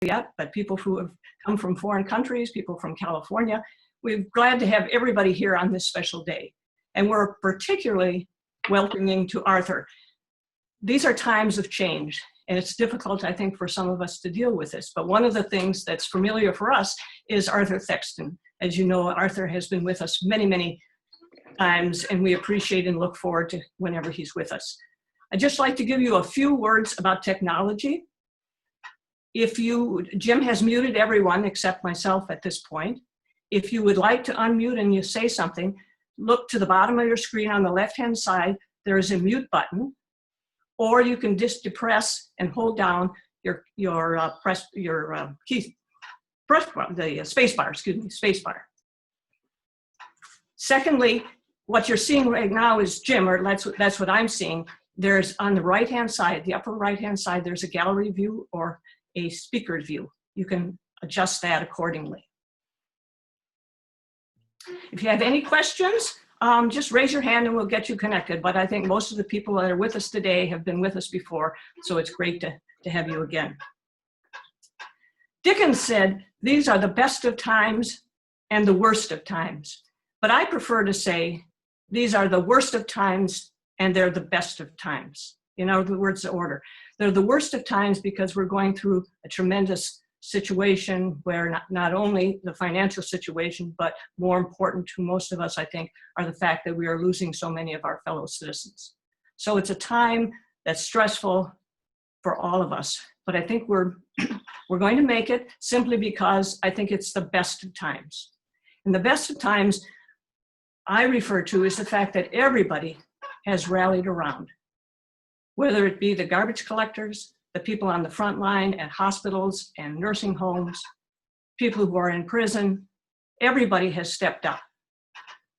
yet, but people who have come from foreign countries, people from California. We're glad to have everybody here on this special day. And we're particularly welcoming to Arthur. These are times of change, and it's difficult, I think, for some of us to deal with this. But one of the things that's familiar for us is Arthur Thexton. As you know, Arthur has been with us many, many times, and we appreciate and look forward to whenever he's with us. I'd just like to give you a few words about technology. Jim has muted everyone except myself at this point. If you would like to unmute and you say something, look to the bottom of your screen on the left-hand side. There is a mute button, or you can just depress and hold down the space bar, space bar. Secondly, what you're seeing right now is Jim, or that's what I'm seeing. There's on the right-hand side, the upper right-hand side, there's a gallery view or a speaker view. You can adjust that accordingly. If you have any questions, just raise your hand and we'll get you connected. But I think most of the people that are with us today have been with us before, so it's great to have you again. Dickens said, these are the best of times and the worst of times. But I prefer to say, these are the worst of times and they're the best of times. In other words, the order. They're the worst of times because we're going through a tremendous situation where not only the financial situation, but more important to most of us, I think, are the fact that we are losing so many of our fellow citizens. So it's a time that's stressful for all of us, but I think we're going to make it simply because I think it's the best of times. And the best of times I refer to is the fact that everybody has rallied around, whether it be the garbage collectors, the people on the front line at hospitals and nursing homes, people who are in prison. Everybody has stepped up.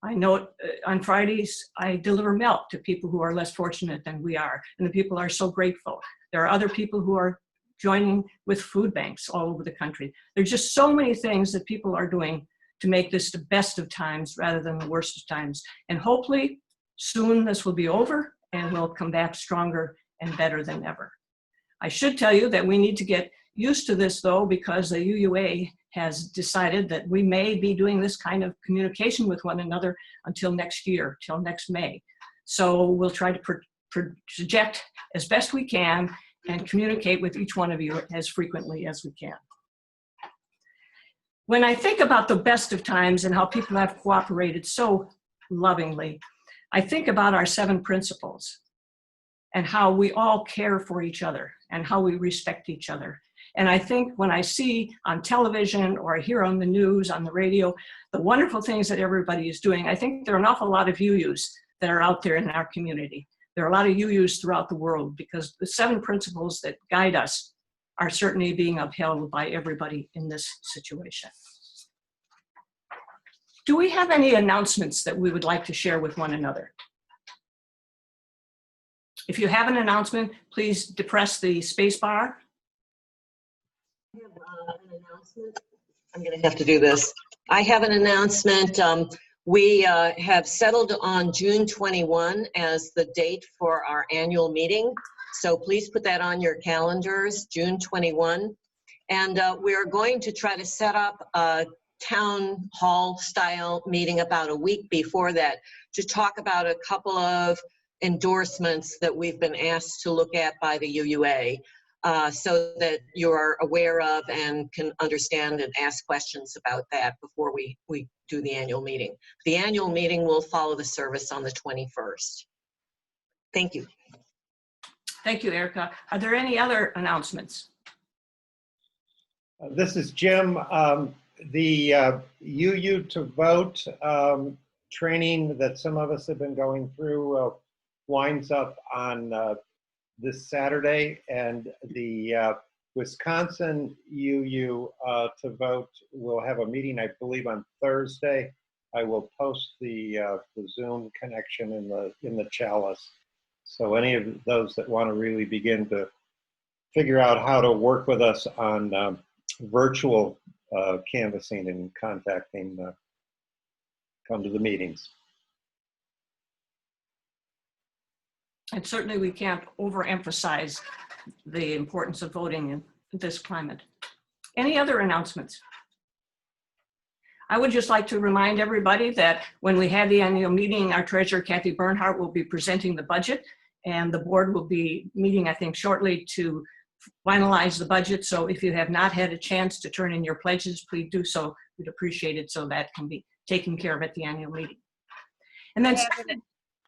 I know on Fridays, I deliver milk to people who are less fortunate than we are, and the people are so grateful. There are other people who are joining with food banks all over the country. There's just so many things that people are doing to make this the best of times rather than the worst of times. And hopefully soon this will be over and we'll come back stronger and better than ever. I should tell you that we need to get used to this though, because the UUA has decided that we may be doing this kind of communication with one another until next year, till next May. So we'll try to project as best we can and communicate with each one of you as frequently as we can. When I think about the best of times and how people have cooperated so lovingly, I think about our 7 principles and how we all care for each other and how we respect each other. And I think when I see on television or I hear on the news, on the radio, the wonderful things that everybody is doing, I think there are an awful lot of UUs that are out there in our community. There are a lot of UUs throughout the world because the 7 principles that guide us are certainly being upheld by everybody in this situation. Do we have any announcements that we would like to share with one another? If you have an announcement, please depress the space bar. I have an announcement. I'm going to have to do this. I have an announcement. We have settled on June 21 as the date for our annual meeting. So please put that on your calendars, June 21. And we're going to try to set up a town hall style meeting about a week before that to talk about a couple of endorsements that we've been asked to look at by the UUA so that you're aware of and can understand and ask questions about that before we do the annual meeting. The annual meeting will follow the service on the 21st. Thank you. Thank you, Erica. Are there any other announcements? This is Jim. The UU to Vote training that some of us have been going through winds up on this Saturday, and the Wisconsin UU to Vote will have a meeting, I believe, on Thursday. I will post the Zoom connection in the chalice. So any of those that want to really begin to figure out how to work with us on virtual canvassing and contacting, come to the meetings. And certainly we can't overemphasize the importance of voting in this climate. Any other announcements? I would just like to remind everybody that when we have the annual meeting, our treasurer, Kathy Bernhardt, will be presenting the budget, and the board will be meeting, I think, shortly to finalize the budget. So if you have not had a chance to turn in your pledges, please do so. We'd appreciate it so that can be taken care of at the annual meeting. And then,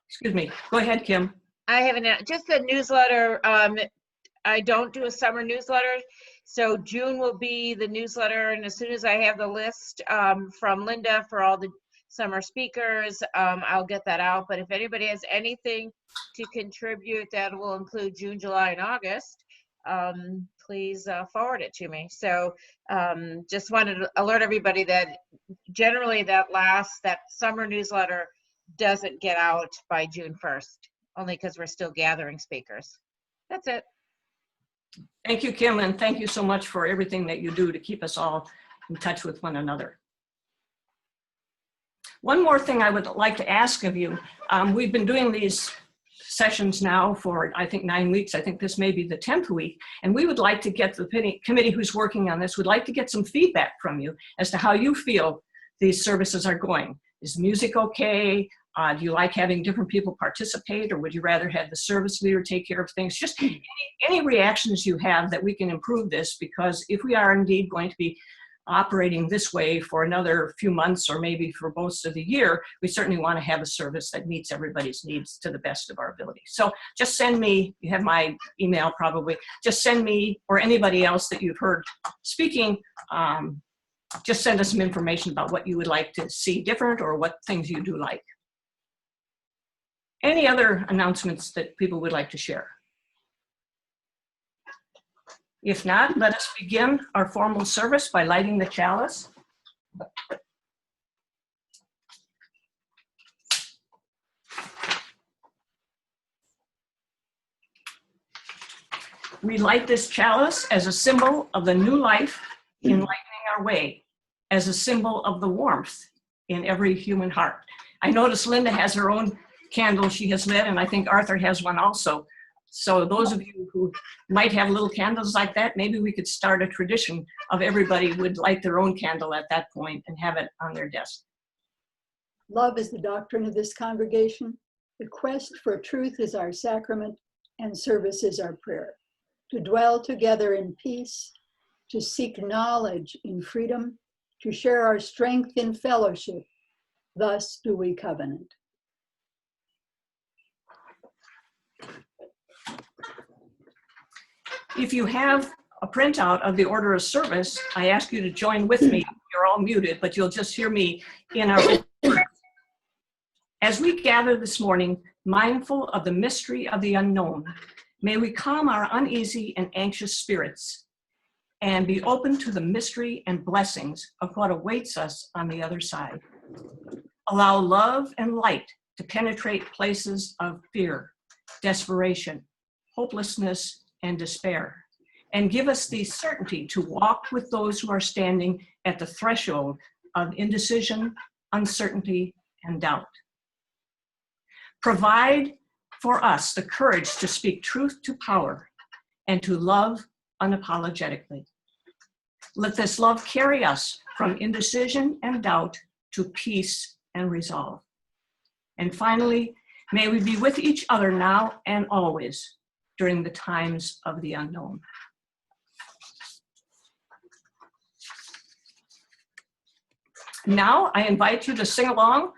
excuse me, go ahead, Kim. I have just a newsletter. I don't do a summer newsletter, so June will be the newsletter, and as soon as I have the list from Linda for all the summer speakers, I'll get that out. But if anybody has anything to contribute that will include June, July, and August, please forward it to me. So just wanted to alert everybody that generally that summer newsletter doesn't get out by June 1st, only because we're still gathering speakers. That's it. Thank you, Kim, and thank you so much for everything that you do to keep us all in touch with one another. One more thing I would like to ask of you. We've been doing these sessions now for, I think, 9 weeks. I think this may be the 10th week, and we would like to get the committee who's working on this, would like to get some feedback from you as to how you feel these services are going. Is music okay? Do you like having different people participate, or would you rather have the service leader take care of things? Just any reactions you have that we can improve this, because if we are indeed going to be operating this way for another few months or maybe for most of the year, we certainly want to have a service that meets everybody's needs to the best of our ability. So just send me, you have my email probably, just send me or anybody else that you've heard speaking, just send us some information about what you would like to see different or what things you do like. Any other announcements that people would like to share? If not, let us begin our formal service by lighting the chalice. We light this chalice as a symbol of the new life enlightening our way, as a symbol of the warmth in every human heart. I notice Linda has her own candle she has lit, and I think Arthur has one also. So those of you who might have little candles like that, maybe we could start a tradition of everybody would light their own candle at that point and have it on their desk. Love is the doctrine of this congregation. The quest for truth is our sacrament, and service is our prayer. To dwell together in peace, to seek knowledge in freedom, to share our strength in fellowship, thus do we covenant. If you have a printout of the order of service, I ask you to join with me. You're all muted, but you'll just hear me in our. As we gather this morning, mindful of the mystery of the unknown, may we calm our uneasy and anxious spirits and be open to the mystery and blessings of what awaits us on the other side. Allow love and light to penetrate places of fear, desperation, hopelessness, and despair, and give us the certainty to walk with those who are standing at the threshold of indecision, uncertainty, and doubt. Provide for us the courage to speak truth to power and to love unapologetically. Let this love carry us from indecision and doubt to peace and resolve. And finally, may we be with each other now and always during the times of the unknown. Now, I invite you to sing along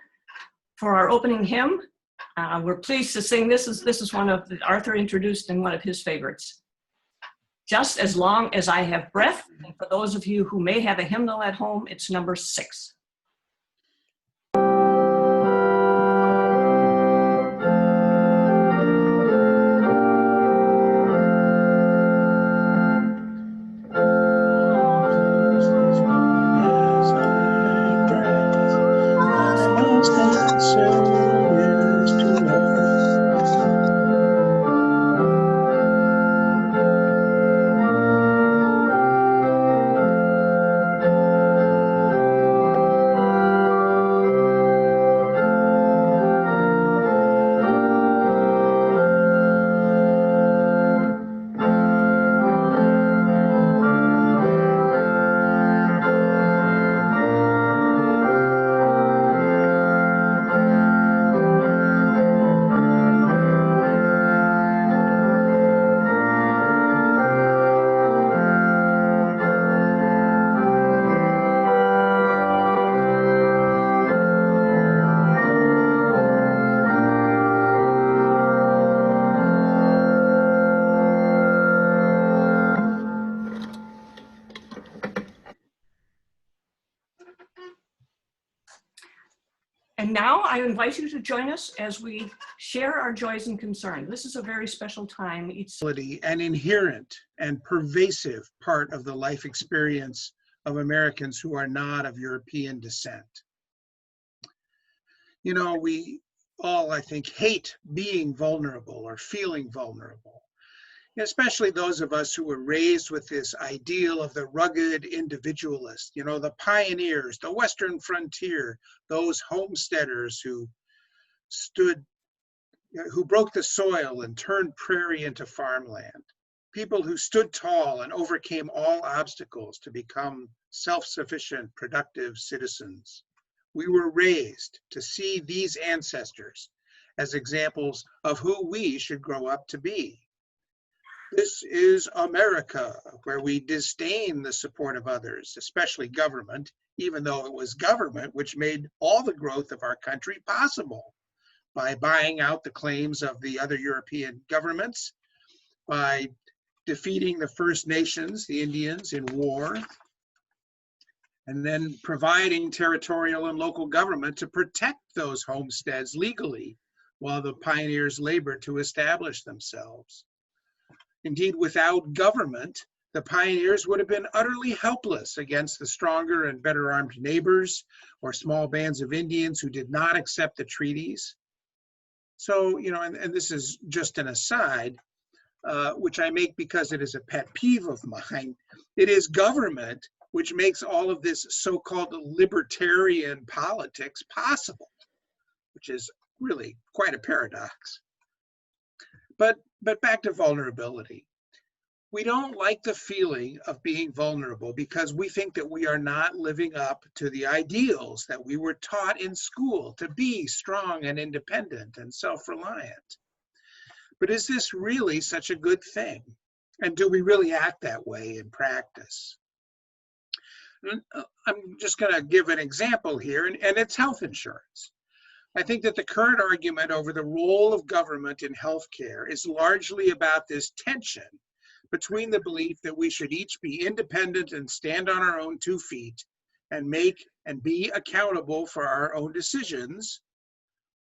for our opening hymn. We're pleased to sing. This is one of the Arthur introduced in one of his favorites. Just as long as I have breath. And for those of you who may have a hymnal at home, it's number 6. And now I invite you to join us as we share our joys and concerns. This is a very special time. An inherent and pervasive part of the life experience of Americans who are not of European descent. You know, we all, I think, hate being vulnerable or feeling vulnerable, especially those of us who were raised with this ideal of the rugged individualist, you know, the pioneers, the Western frontier, those homesteaders who broke the soil and turned prairie into farmland, people who stood tall and overcame all obstacles to become self-sufficient, productive citizens. We were raised to see these ancestors as examples of who we should grow up to be. This is America, where we disdain the support of others, especially government, even though it was government which made all the growth of our country possible by buying out the claims of the other European governments, by defeating the First Nations, the Indians, in war, and then providing territorial and local government to protect those homesteads legally while the pioneers labored to establish themselves. Indeed, without government, the pioneers would have been utterly helpless against the stronger and better armed neighbors or small bands of Indians who did not accept the treaties. So, you know, and this is just an aside, which I make because it is a pet peeve of mine. It is government which makes all of this so-called libertarian politics possible, which is really quite a paradox. But back to vulnerability. We don't like the feeling of being vulnerable because we think that we are not living up to the ideals that we were taught in school to be strong and independent and self-reliant. But is this really such a good thing? And do we really act that way in practice? I'm just going to give an example here, and it's health insurance. I think that the current argument over the role of government in healthcare is largely about this tension between the belief that we should each be independent and stand on our own 2 feet and make and be accountable for our own decisions,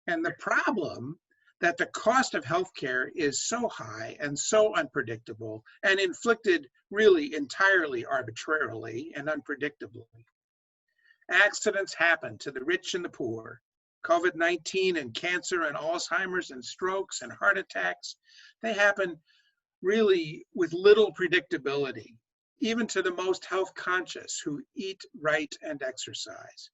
and the problem that the cost of healthcare is so high and so unpredictable and inflicted really entirely arbitrarily and unpredictably. Accidents happen to the rich and the poor. COVID-19 and cancer and Alzheimer's and strokes and heart attacks, they happen really with little predictability, even to the most health conscious who eat right and exercise.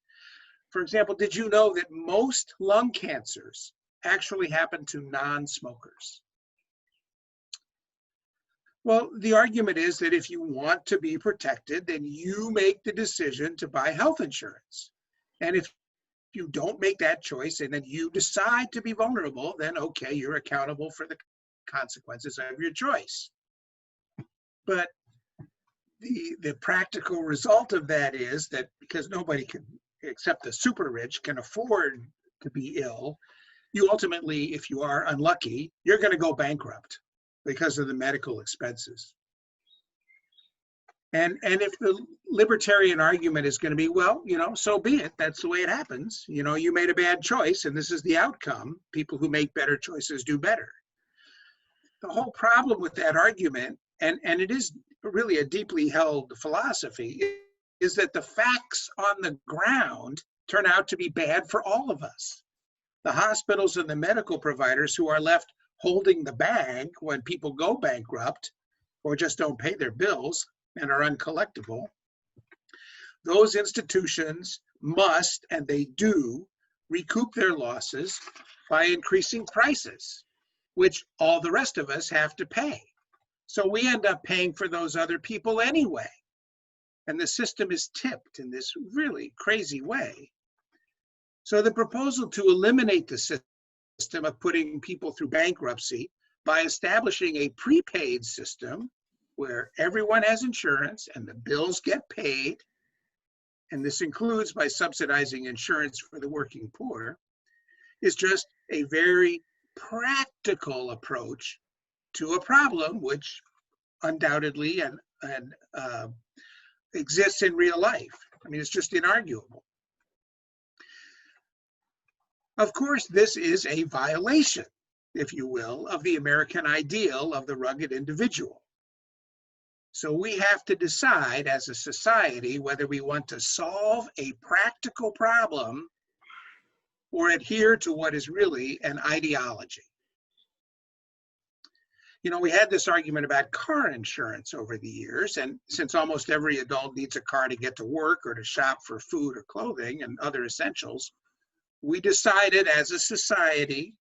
For example, did you know that most lung cancers actually happen to non-smokers? Well, the argument is that if you want to be protected, then you make the decision to buy health insurance. And if you don't make that choice and then you decide to be vulnerable, then okay, you're accountable for the consequences of your choice. But the practical result of that is that because nobody can, except the super rich, can afford to be ill, you ultimately, if you are unlucky, you're going to go bankrupt because of the medical expenses. And if the libertarian argument is going to be, well, you know, so be it. That's the way it happens. You know, you made a bad choice and this is the outcome. People who make better choices do better. The whole problem with that argument, and it is really a deeply held philosophy, is that the facts on the ground turn out to be bad for all of us. The hospitals and the medical providers who are left holding the bag when people go bankrupt or just don't pay their bills and are uncollectible, those institutions must, and they do, recoup their losses by increasing prices, which all the rest of us have to pay. So we end up paying for those other people anyway. And the system is tipped in this really crazy way. So the proposal to eliminate the system of putting people through bankruptcy by establishing a prepaid system where everyone has insurance and the bills get paid, and this includes by subsidizing insurance for the working poor, is just a very practical approach to a problem which undoubtedly exists in real life. I mean, it's just inarguable. Of course, this is a violation, if you will, of the American ideal of the rugged individual. So we have to decide as a society whether we want to solve a practical problem or adhere to what is really an ideology. You know, we had this argument about car insurance over the years, and since almost every adult needs a car to get to work or to shop for food or clothing and other essentials, we decided as a society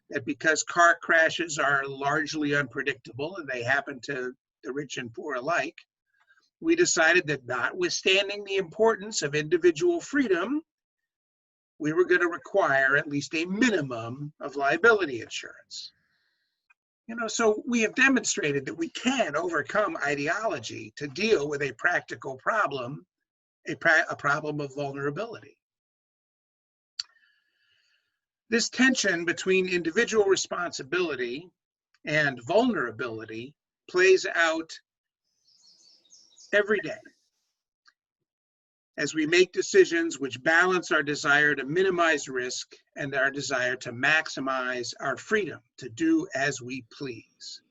that because car crashes are largely unpredictable and they happen to the rich and poor alike, we decided that notwithstanding the importance of individual freedom, we were going to require at least a minimum of liability insurance. You know, so we have demonstrated that we can overcome ideology to deal with a practical problem, a problem of vulnerability. This tension between individual responsibility and vulnerability plays out every day as we make decisions which balance our desire to minimize risk and our desire to maximize our freedom to do as we please.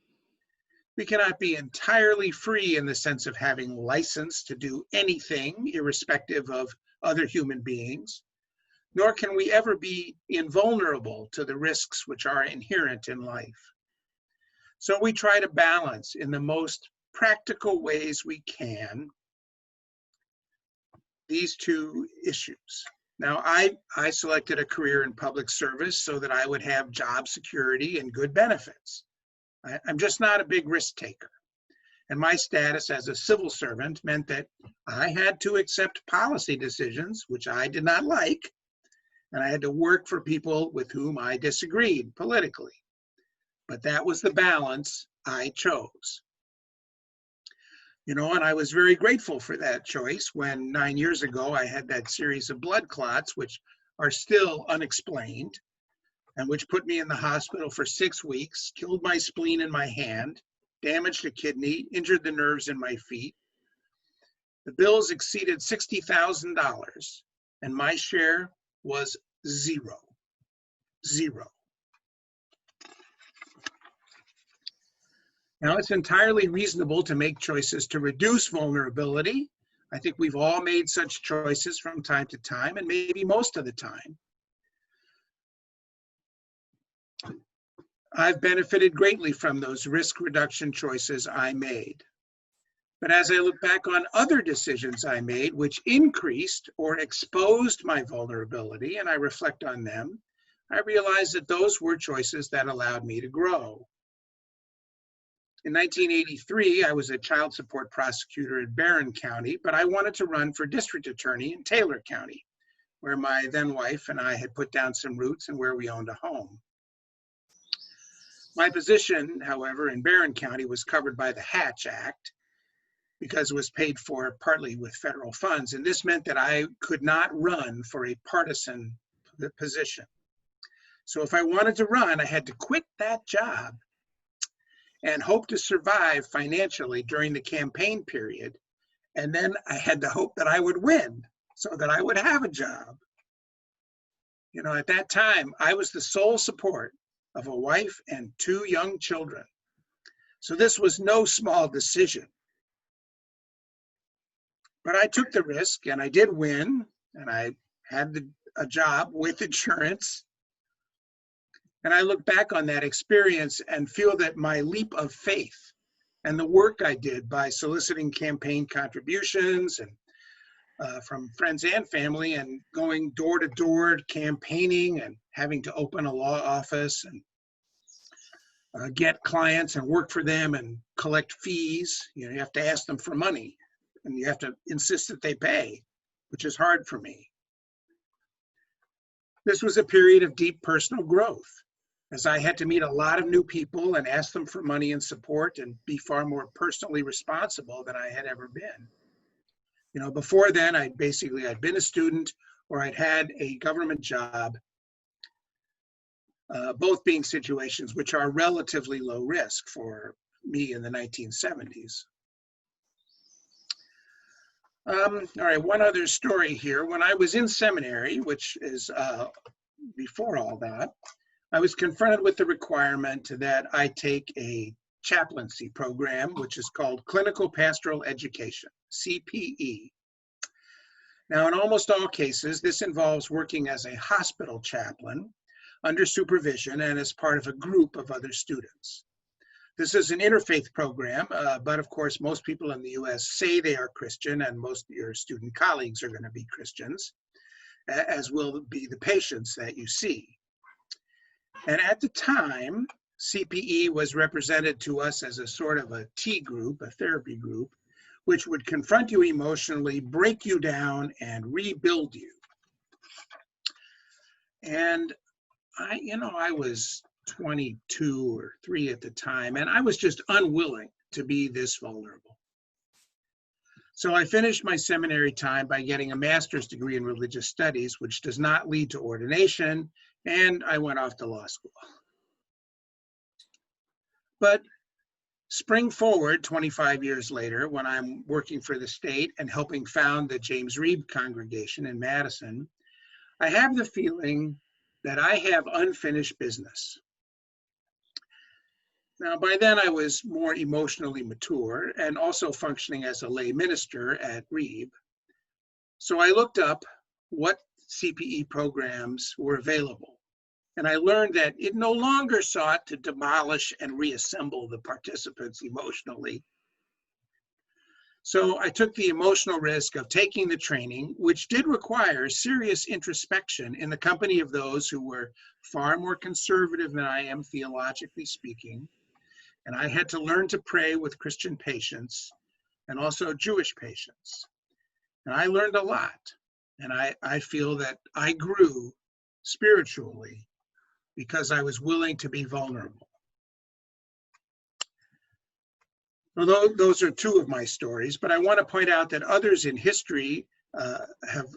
We cannot be entirely free in the sense of having license to do anything irrespective of other human beings, nor can we ever be invulnerable to the risks which are inherent in life. So we try to balance in the most practical ways we can these two issues. Now, I selected a career in public service so that I would have job security and good benefits. I'm just not a big risk taker. And my status as a civil servant meant that I had to accept policy decisions, which I did not like, and I had to work for people with whom I disagreed politically. But that was the balance I chose. You know, and I was very grateful for that choice when 9 years ago I had that series of blood clots, which are still unexplained, and which put me in the hospital for 6 weeks, killed my spleen in my hand, damaged a kidney, injured the nerves in my feet. The bills exceeded $60,000, and my share was zero. Now, it's entirely reasonable to make choices to reduce vulnerability. I think we've all made such choices from time to time, and maybe most of the time. I've benefited greatly from those risk reduction choices I made. But as I look back on other decisions I made, which increased or exposed my vulnerability, and I reflect on them, I realize that those were choices that allowed me to grow. In 1983, I was a child support prosecutor in Barron County, but I wanted to run for district attorney in Taylor County, where my then wife and I had put down some roots and where we owned a home. My position, however, in Barron County was covered by the Hatch Act because it was paid for partly with federal funds, and this meant that I could not run for a partisan position. So if I wanted to run, I had to quit that job and hope to survive financially during the campaign period. And then I had to hope that I would win so that I would have a job. You know, at that time, I was the sole support of a wife and 2 young children. So this was no small decision. But I took the risk and I did win, and I had a job with insurance. And I look back on that experience and feel that my leap of faith and the work I did by soliciting campaign contributions and from friends and family and going door to door campaigning and having to open a law office and get clients and work for them and collect fees. You know, you have to ask them for money and you have to insist that they pay, which is hard for me. This was a period of deep personal growth, as I had to meet a lot of new people and ask them for money and support and be far more personally responsible than I had ever been. You know, before then, I'd been a student or I'd had a government job, both being situations which are relatively low risk for me in the 1970s. All right, one other story here. When I was in seminary, which is before all that, I was confronted with the requirement that I take a chaplaincy program, which is called Clinical Pastoral Education, CPE. Now, in almost all cases, this involves working as a hospital chaplain under supervision and as part of a group of other students. This is an interfaith program, but of course, most people in the US say they are Christian, and most of your student colleagues are going to be Christians, as will be the patients that you see. And at the time, CPE was represented to us as a sort of a T group, a therapy group, which would confront you emotionally, break you down, and rebuild you. And I was 22 or 3 at the time, and I was just unwilling to be this vulnerable. So I finished my seminary time by getting a master's degree in religious studies, which does not lead to ordination, and I went off to law school. But spring forward 25 years later, when I'm working for the state and helping found the James Reeb congregation in Madison, I have the feeling that I have unfinished business. Now, by then I was more emotionally mature and also functioning as a lay minister at Reeb. So I looked up what CPE programs were available. And I learned that it no longer sought to demolish and reassemble the participants emotionally. So I took the emotional risk of taking the training, which did require serious introspection in the company of those who were far more conservative than I am theologically speaking. And I had to learn to pray with Christian patients and also Jewish patients. And I learned a lot. And I feel that I grew spiritually because I was willing to be vulnerable. Although those are 2 of my stories, but I want to point out that others in history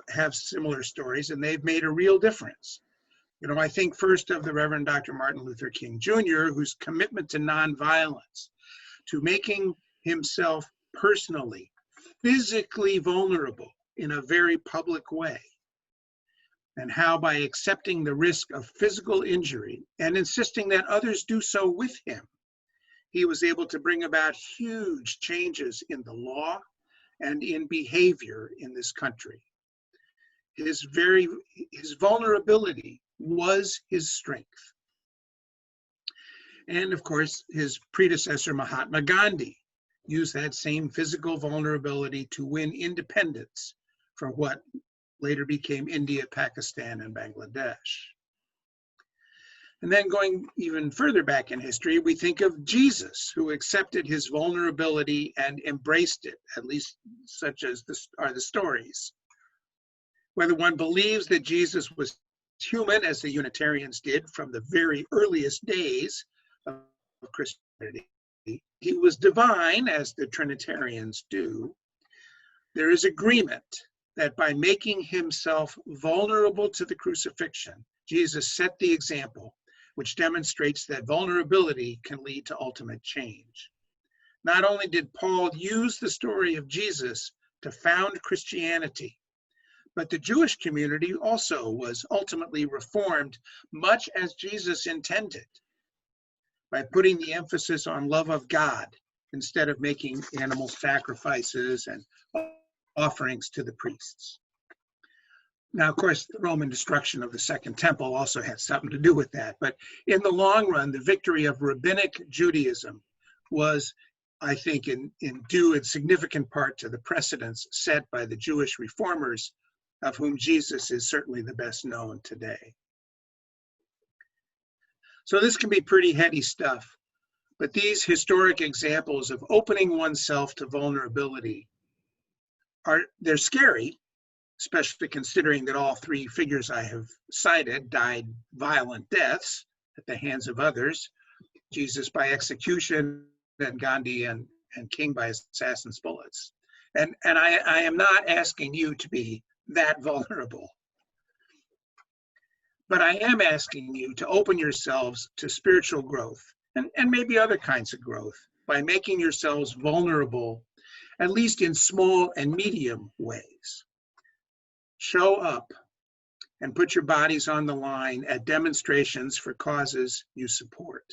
have similar stories, and they've made a real difference. I think first of the Reverend Dr. Martin Luther King Jr., whose commitment to nonviolence, to making himself personally, physically vulnerable in a very public way, and how by accepting the risk of physical injury and insisting that others do so with him, he was able to bring about huge changes in the law and in behavior in this country. His vulnerability was his strength. And of course, his predecessor, Mahatma Gandhi, used that same physical vulnerability to win independence from what later became India, Pakistan, and Bangladesh. And then going even further back in history, we think of Jesus, who accepted his vulnerability and embraced it, at least such as are the stories. Whether one believes that Jesus was human, as the Unitarians did from the very earliest days of Christianity, he was divine, as the Trinitarians do, there is agreement that by making himself vulnerable to the crucifixion, Jesus set the example, which demonstrates that vulnerability can lead to ultimate change. Not only did Paul use the story of Jesus to found Christianity, but the Jewish community also was ultimately reformed, much as Jesus intended, by putting the emphasis on love of God instead of making animal sacrifices and offerings to the priests. Now, of course, the Roman destruction of the Second Temple also had something to do with that. But in the long run, the victory of rabbinic Judaism was, I think, due in significant part to the precedents set by the Jewish reformers, of whom Jesus is certainly the best known today. So this can be pretty heady stuff, but these historic examples of opening oneself to vulnerability they're scary, especially considering that all 3 figures I have cited died violent deaths at the hands of others, Jesus by execution, and Gandhi and King by assassin's bullets. And I am not asking you to be that vulnerable. But I am asking you to open yourselves to spiritual growth and maybe other kinds of growth by making yourselves vulnerable, at least in small and medium ways. Show up and put your bodies on the line at demonstrations for causes you support.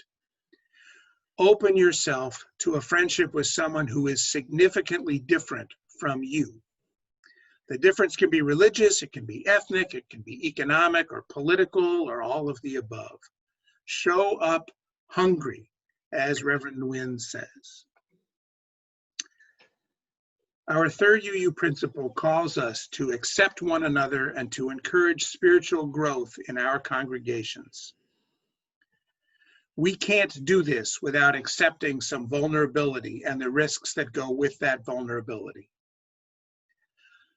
Open yourself to a friendship with someone who is significantly different from you. The difference can be religious, it can be ethnic, it can be economic or political or all of the above. Show up hungry, as Reverend Nguyen says. Our third UU principle calls us to accept one another and to encourage spiritual growth in our congregations. We can't do this without accepting some vulnerability and the risks that go with that vulnerability.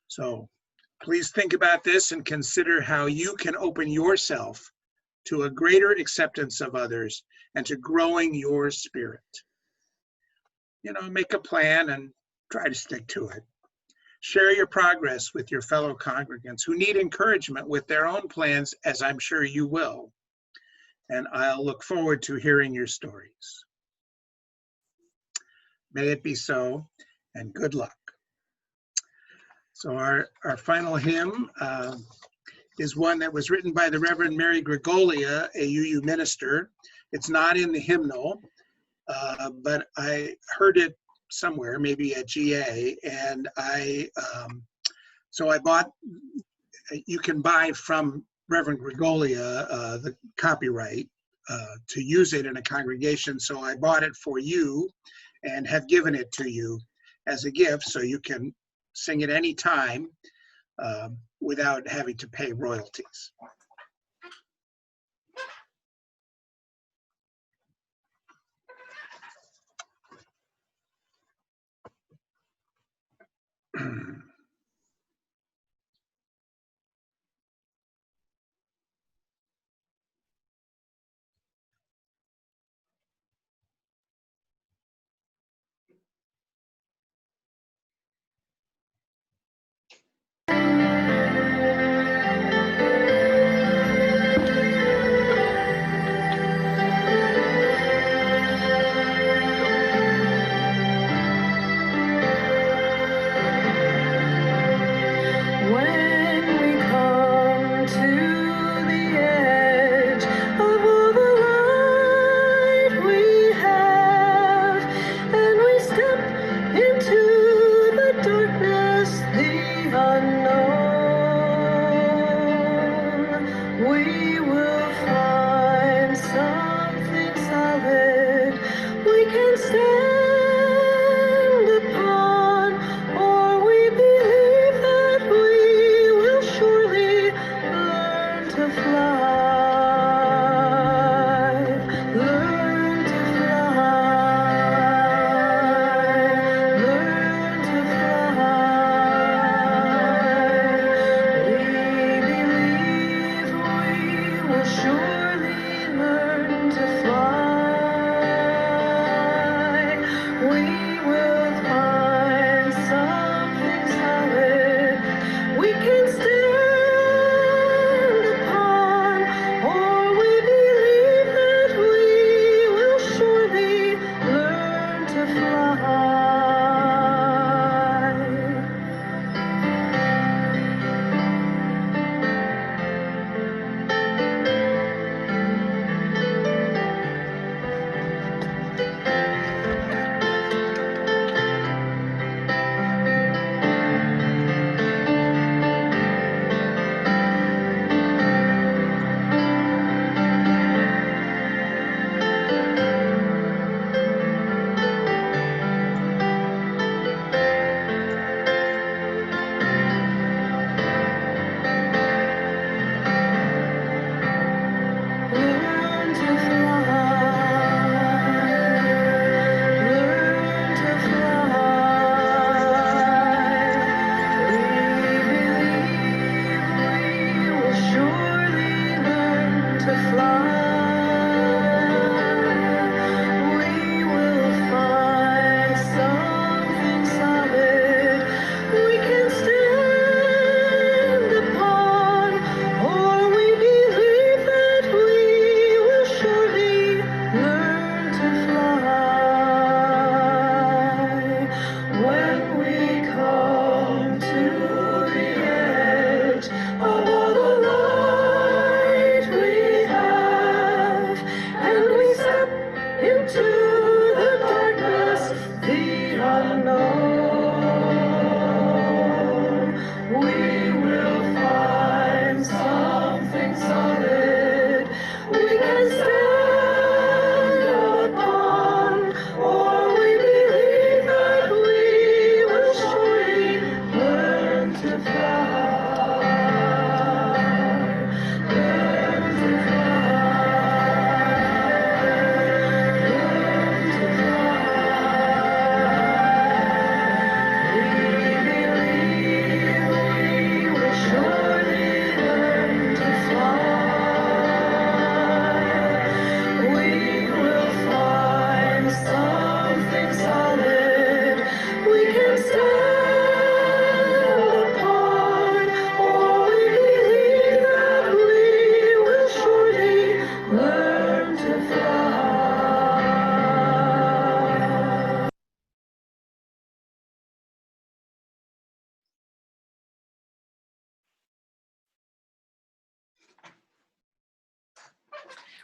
So please think about this and consider how you can open yourself to a greater acceptance of others and to growing your spirit. You know, make a plan and try to stick to it. Share your progress with your fellow congregants who need encouragement with their own plans, as I'm sure you will. And I'll look forward to hearing your stories. May it be so, and good luck. So our final hymn is one that was written by the Reverend Mary Gregolia, a UU minister. It's not in the hymnal, but I heard it somewhere, maybe at GA, and so I bought, you can buy from Reverend Gregolia the copyright to use it in a congregation, so I bought it for you and have given it to you as a gift so you can sing it anytime without having to pay royalties.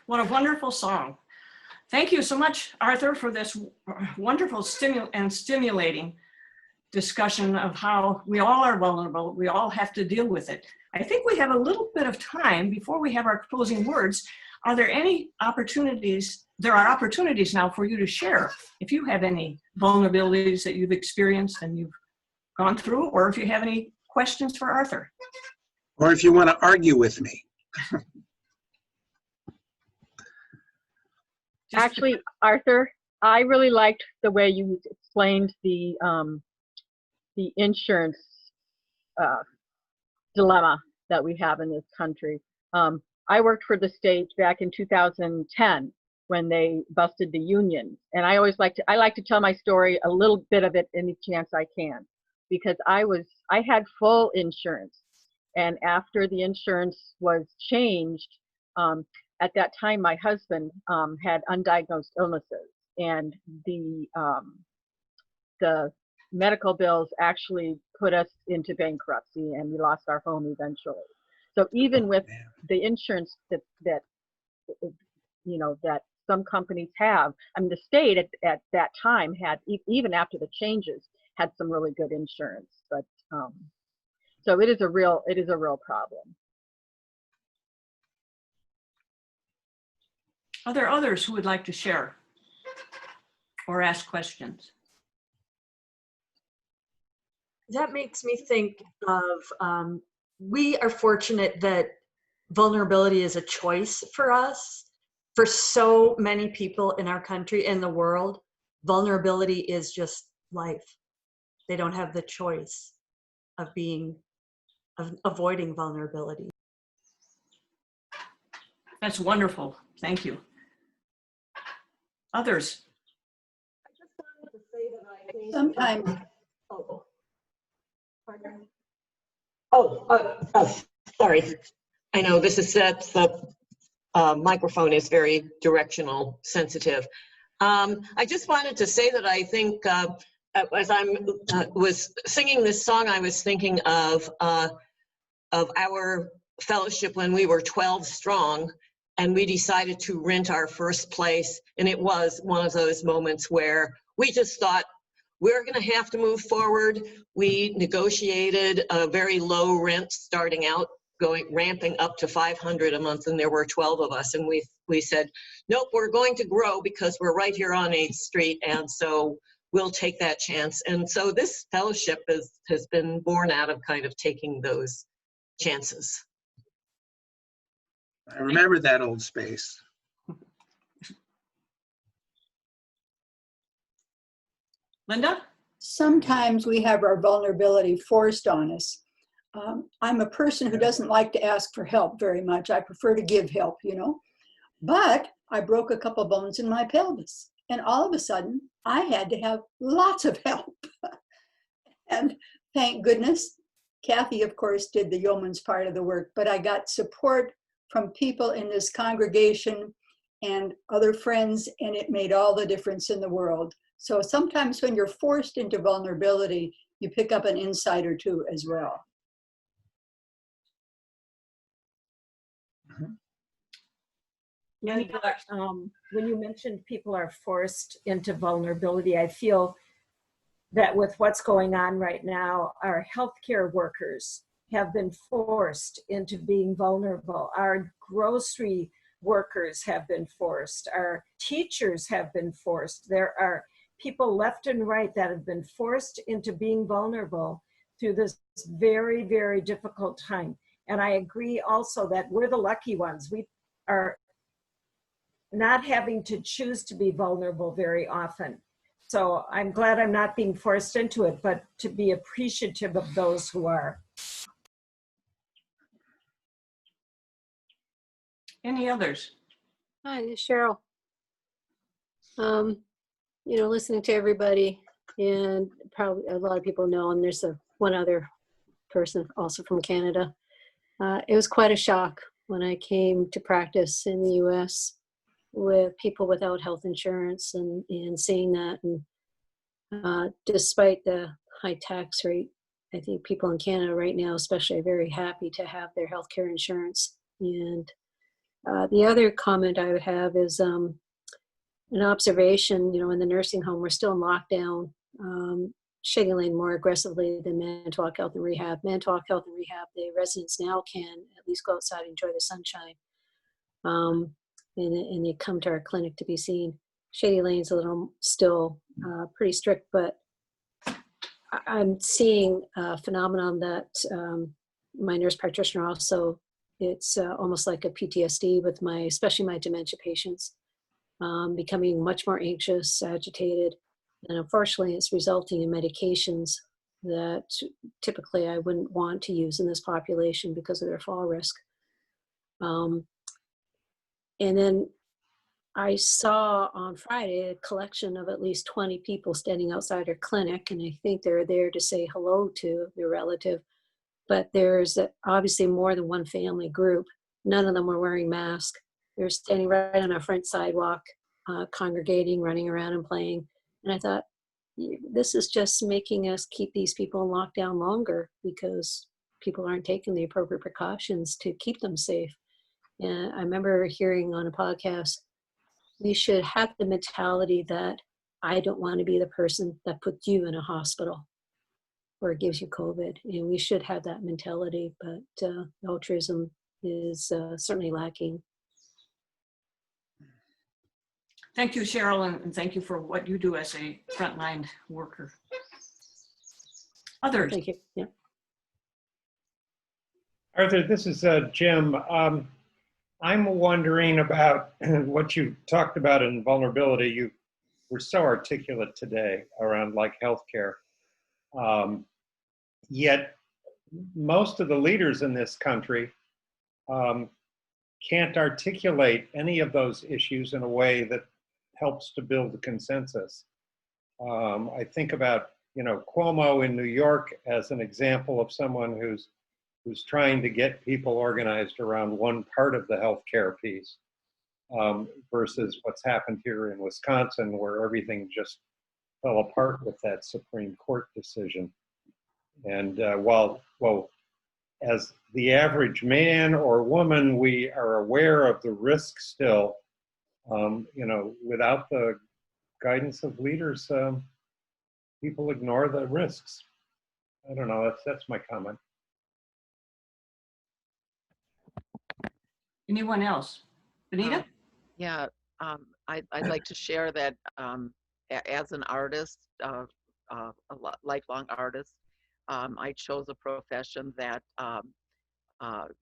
What a wonderful song. Thank you so much, Arthur, for this wonderful stimulating discussion of how we all are vulnerable. We all have to deal with it. I think we have a little bit of time before we have our closing words. Are there any opportunities? There are opportunities now for you to share if you have any vulnerabilities that you've experienced and you've gone through, or if you have any questions for Arthur. Or if you want to argue with me. Actually, Arthur, I really liked the way you explained the insurance dilemma that we have in this country. I worked for the state back in 2010 when they busted the unions, and I like to tell my story, a little bit of it any chance I can, because I had full insurance, and after the insurance was changed, at that time my husband had undiagnosed illnesses, and the medical bills actually put us into bankruptcy, and we lost our home eventually. So even with the insurance that that some companies have, I mean, the state at that time had, even after the changes, had some really good insurance. But so it is a real problem. Are there others who would like to share or ask questions? That makes me think of, we are fortunate that vulnerability is a choice for us. For so many people in our country and the world, vulnerability is just life. They don't have the choice of avoiding vulnerability. That's wonderful. Thank you. Others? I just wanted to say that I think Sometimes, sorry. I know this is the microphone is very directional sensitive. I just wanted to say that I think as I was singing this song, I was thinking of our fellowship when we were 12 strong, and we decided to rent our first place. And it was one of those moments where we just thought, we're going to have to move forward. We negotiated a very low rent starting out, ramping up to $500 a month, and there were 12 of us. And we said, nope, we're going to grow because we're right here on 8th Street. And so we'll take that chance. And so this fellowship has been born out of kind of taking those chances. I remember that old space. Linda? sometimes we have our vulnerability forced on us. I'm a person who doesn't like to ask for help very much. I prefer to give help, you know. But I broke a couple bones in my pelvis, and all of a sudden I had to have lots of help. And thank goodness, Kathy, of course, did the yeoman's part of the work, but I got support from people in this congregation and other friends, and it made all the difference in the world. So sometimes when you're forced into vulnerability, you pick up an insight or two as well. Any other? When you mentioned people are forced into vulnerability, I feel that with what's going on right now, our healthcare workers have been forced into being vulnerable. Our grocery workers have been forced. Our teachers have been forced. There are people left and right that have been forced into being vulnerable through this very, very difficult time. And I agree also that we're the lucky ones. We are not having to choose to be vulnerable very often. So I'm glad I'm not being forced into it, but to be appreciative of those who are. Any others? Hi, this is Cheryl. You know, listening to everybody, and probably a lot of people know, and there's one other person also from Canada. It was quite a shock when I came to practice in the US with people without health insurance and seeing that. And despite the high tax rate, I think people in Canada right now especially are very happy to have their healthcare insurance. And The other comment I would have is an observation, in the nursing home, we're still in lockdown, scheduling more aggressively than mental health and rehab. Mental health and rehab, the residents now can at least go outside and enjoy the sunshine. And they come to our clinic to be seen. Shady Lane's a little still pretty strict, but I'm seeing a phenomenon that my nurse practitioner also, it's almost like a PTSD with especially my dementia patients, becoming much more anxious, agitated, and unfortunately it's resulting in medications that typically I wouldn't want to use in this population because of their fall risk. And then I saw on Friday a collection of at least 20 people standing outside our clinic, and I think they're there to say hello to their relative. But there's obviously more than one family group. None of them were wearing masks. They're standing right on our front sidewalk, congregating, running around and playing. And I thought, this is just making us keep these people in lockdown longer because people aren't taking the appropriate precautions to keep them safe. And I remember hearing on a podcast, we should have the mentality that I don't want to be the person that puts you in a hospital or gives you COVID. And we should have that mentality, but altruism is certainly lacking. Thank you, Cheryl, and thank you for what you do as a frontline worker. Others? Thank you. Yeah. Arthur, this is Jim. I'm wondering about what you talked about in vulnerability. You were so articulate today around healthcare. Yet most of the leaders in this country can't articulate any of those issues in a way that helps to build a consensus. I think about, Cuomo in New York as an example of someone who's trying to get people organized around one part of the healthcare piece versus what's happened here in Wisconsin, where everything just fell apart with that Supreme Court decision. And while as the average man or woman, we are aware of the risk still, without the guidance of leaders, people ignore the risks. I don't know, that's my comment. Anyone else? Benita? I'd like to share that as an artist, a lifelong artist, I chose a profession that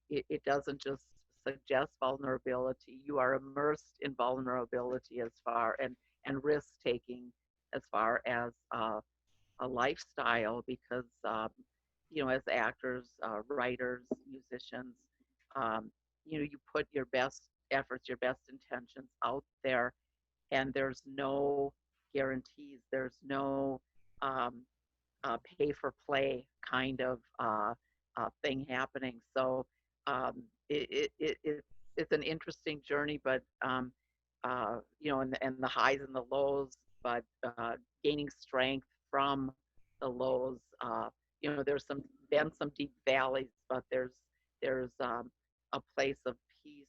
it doesn't just suggest vulnerability. You are immersed in vulnerability and risk taking as far as a lifestyle, because as actors, writers, musicians, you put your best efforts, your best intentions out there, and there's no guarantees. There's no pay for play kind of thing happening. So it's an interesting journey, but and the highs and the lows, but gaining strength from the lows. There's been some deep valleys, but there's a place of peace.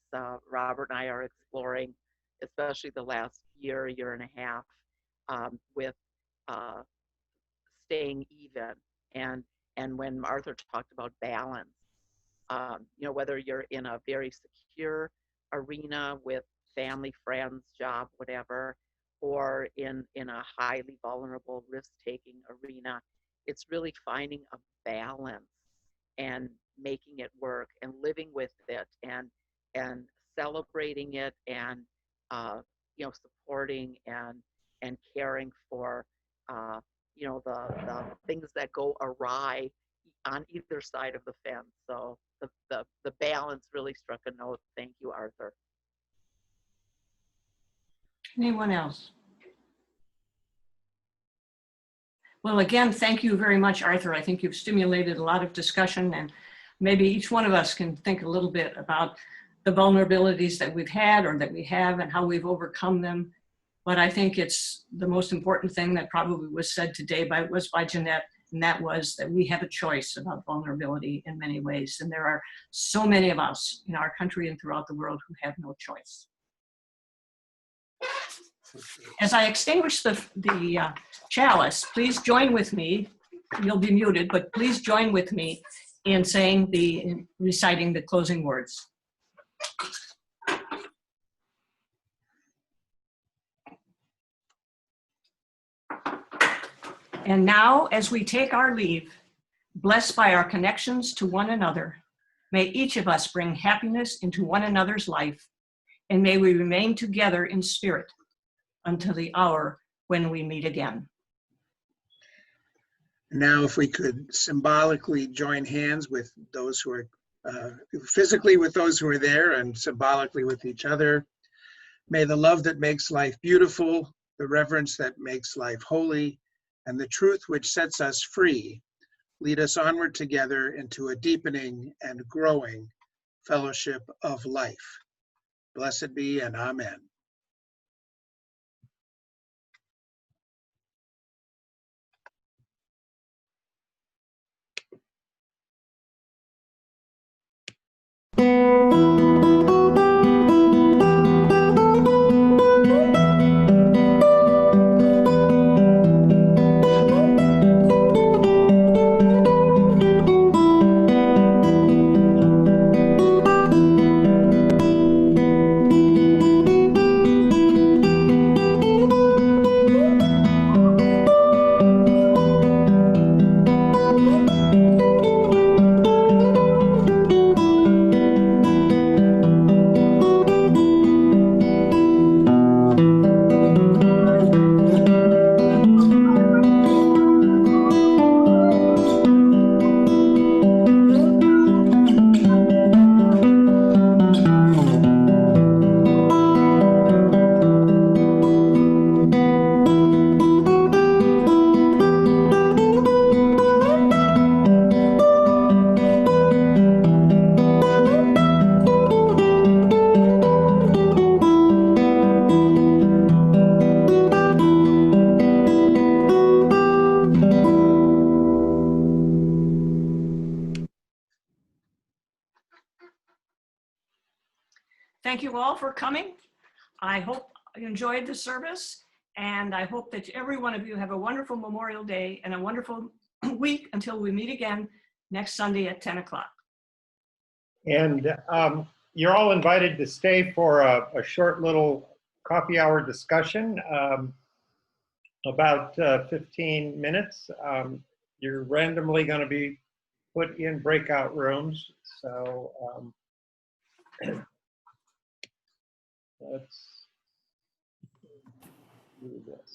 Robert and I are exploring, especially the last year and a half, with staying even. And when Arthur talked about balance, whether you're in a very secure arena with family, friends, job, whatever, or in a highly vulnerable, risk-taking arena, it's really finding a balance and making it work and living with it and celebrating it and supporting and caring for the things that go awry on either side of the fence. So the balance really struck a note. Thank you, Arthur. Anyone else? Well, again, thank you very much, Arthur. I think you've stimulated a lot of discussion, and maybe each one of us can think a little bit about the vulnerabilities that we've had or that we have and how we've overcome them. But I think it's the most important thing that probably was said today by Jeanette, And that was that we have a choice about vulnerability in many ways. And there are so many of us in our country and throughout the world who have no choice. As I extinguish the chalice, please join with me. You'll be muted, but please join with me in reciting the closing words. And now, as we take our leave, blessed by our connections to one another, may each of us bring happiness into one another's life, and may we remain together in spirit until the hour when we meet again. Now, if we could symbolically join hands with those who are physically with those who are there and symbolically with each other. May the love that makes life beautiful, the reverence that makes life holy, and the truth which sets us free lead us onward together into a deepening and growing fellowship of life. Blessed be and amen. Thank you all for coming. I hope you enjoyed the service, and I hope that every one of you have a wonderful Memorial Day and a wonderful week until we meet again next Sunday at 10 o'clock. And you're all invited to stay for a short little coffee hour discussion, about 15 minutes. You're randomly going to be put in breakout rooms. So let's do this.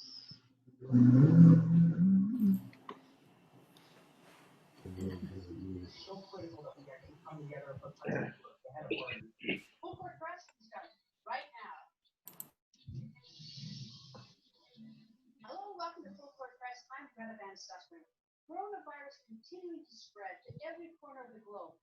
Hello, welcome to Full Court Press. I'm Greta Van Susteren. Coronavirus continuing to spread to every corner of the globe.